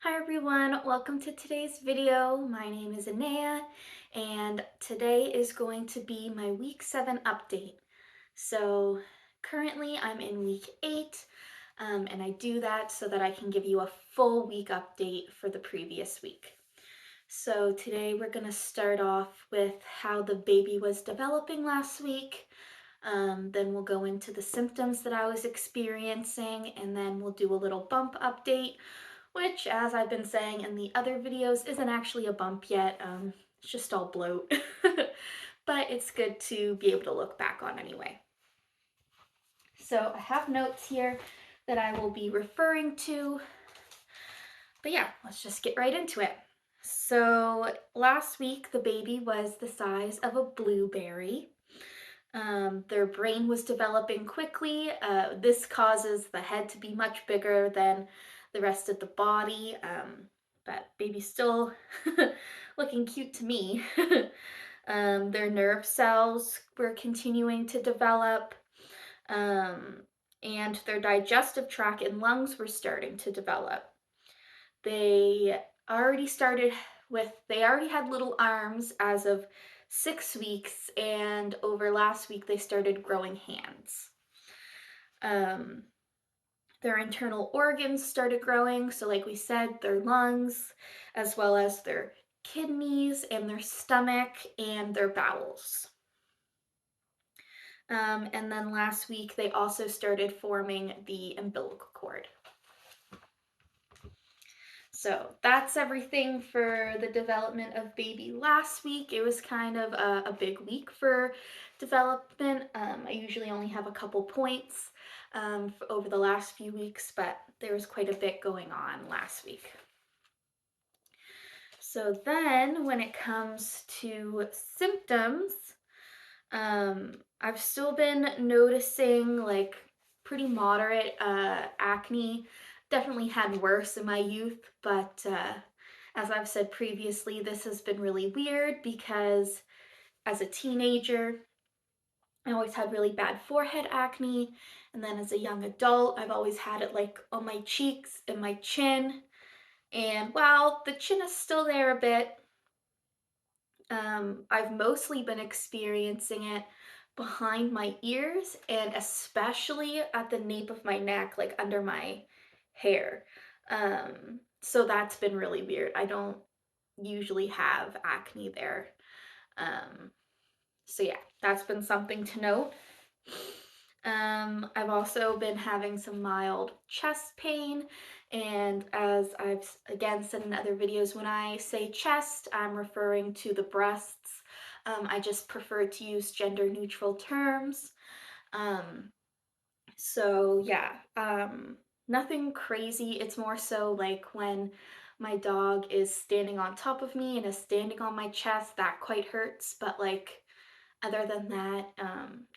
Hi everyone, welcome to today's video. My name is Anea and today is going to be my week 7 update. So currently I'm in week 8 and I do that so that I can give you a full week update for the previous week. So today we're going to start off with how the baby was developing last week. Then we'll go into the symptoms that I was experiencing, and then we'll do a little bump update, which, as I've been saying in the other videos, isn't actually a bump yet. It's just all bloat. But it's good to be able to look back on anyway. So I have notes here that I will be referring to. But yeah, let's just get right into it. So last week, the baby was the size of a blueberry. Their brain was developing quickly. This causes the head to be much bigger than the rest of the body, but baby's still looking cute to me. Their nerve cells were continuing to develop, um, and their digestive tract and lungs were starting to develop. They they already had little arms as of 6 weeks, and over last week they started growing hands. Um, their internal organs started growing, so like we said, their lungs, as well as their kidneys and their stomach and their bowels. And then last week they also started forming the umbilical cord. So that's everything for the development of baby last week. It was kind of a big week for development. I usually only have a couple points over the last few weeks, but there was quite a bit going on last week. So then when it comes to symptoms, I've still been noticing like pretty moderate acne. Definitely had worse in my youth, but as I've said previously, this has been really weird because as a teenager, I always had really bad forehead acne, and then as a young adult, I've always had it like on my cheeks and my chin. And while the chin is still there a bit, I've mostly been experiencing it behind my ears and especially at the nape of my neck, like under my hair. So that's been really weird. I don't usually have acne there. Um, so yeah, that's been something to note. I've also been having some mild chest pain, and as I've again said in other videos, when I say chest, I'm referring to the breasts. I just prefer to use gender neutral terms. Um, so yeah, nothing crazy. It's more so like when my dog is standing on top of me and is standing on my chest, that quite hurts, but like other than that,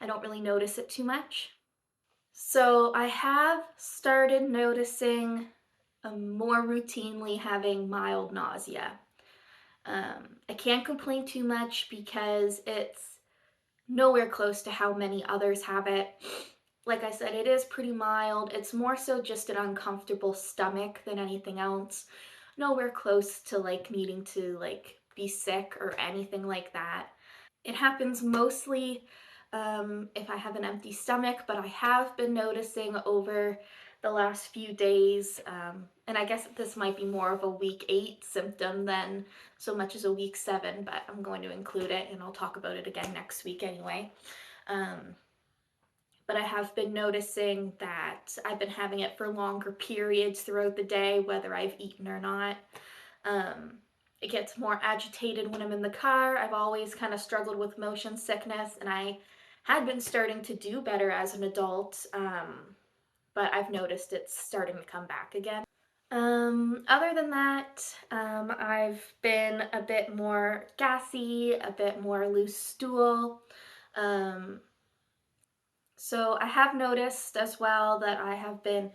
I don't really notice it too much. So I have started noticing more routinely having mild nausea. I can't complain too much because it's nowhere close to how many others have it. Like I said, it is pretty mild. It's more so just an uncomfortable stomach than anything else. Nowhere close to like needing to like be sick or anything like that. It happens mostly if I have an empty stomach, but I have been noticing over the last few days, and I guess this might be more of a week 8 symptom than so much as a week 7, but I'm going to include it and I'll talk about it again next week anyway. Um, but I have been noticing that I've been having it for longer periods throughout the day, whether I've eaten or not. Um, it gets more agitated when I'm in the car. I've always kind of struggled with motion sickness, and I had been starting to do better as an adult, but I've noticed it's starting to come back again. Other than that, I've been a bit more gassy, a bit more loose stool. Um, so I have noticed as well that I have been a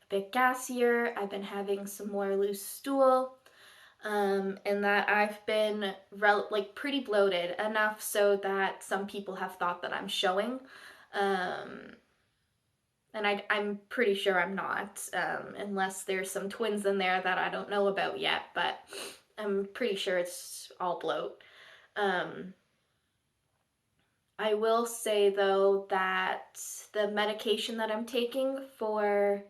bit gassier. I've been having some more loose stool. And that I've been like pretty bloated enough so that some people have thought that I'm showing. Um, And I'm pretty sure I'm not, unless there's some twins in there that I don't know about yet, but I'm pretty sure it's all bloat. Um, I will say though that the medication that I'm taking for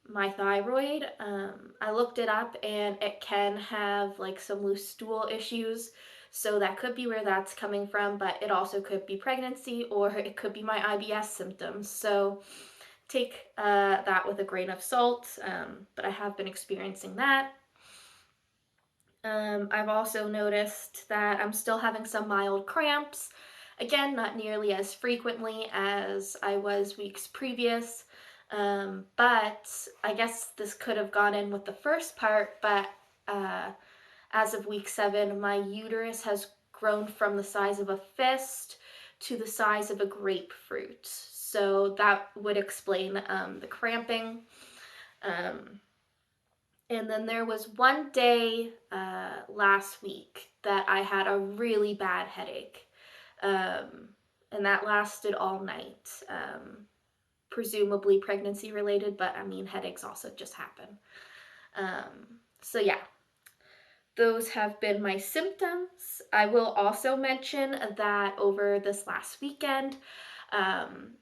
my thyroid, I looked it up and it can have like some loose stool issues. So that could be where that's coming from, but it also could be pregnancy or it could be my IBS symptoms. So take that with a grain of salt, but I have been experiencing that. I've also noticed that I'm still having some mild cramps. Again, not nearly as frequently as I was weeks previous, but I guess this could have gone in with the first part, but uh, as of week 7, my uterus has grown from the size of a fist to the size of a grapefruit. So that would explain the cramping. Um, and then there was one day last week that I had a really bad headache. Um, and that lasted all night. Presumably pregnancy related, but I mean, headaches also just happen. So, yeah, those have been my symptoms. I will also mention that over this last weekend, um,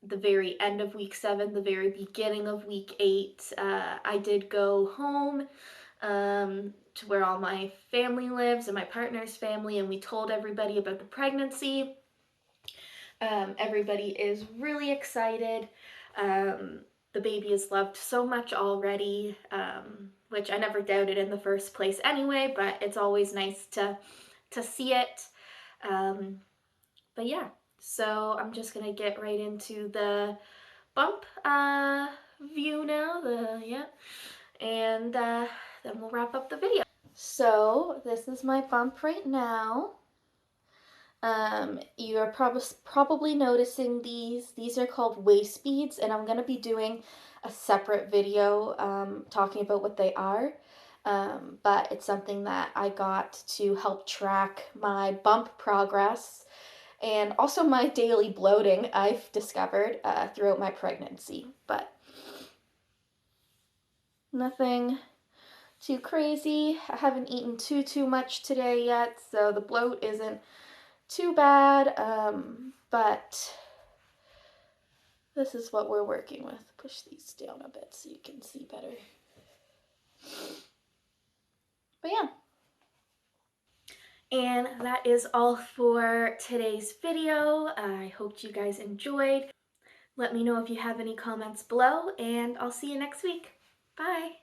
the very end of week 7, the very beginning of week 8, I did go home to where all my family lives and my partner's family, and we told everybody about the pregnancy. Everybody is really excited. Um, the baby is loved so much already, which I never doubted in the first place anyway, but it's always nice to see it. Um, but yeah, so I'm just gonna get right into the bump view now, and then we'll wrap up the video. So this is my bump right now. You are probably noticing these. These are called waist beads, and I'm going to be doing a separate video talking about what they are. But it's something that I got to help track my bump progress and also my daily bloating I've discovered throughout my pregnancy. But nothing too crazy. I haven't eaten too much today yet, so the bloat isn't too bad, but this is what we're working with. Push these down a bit so you can see better. But yeah. And that is all for today's video. I hope you guys enjoyed. Let me know if you have any comments below, and I'll see you next week. Bye!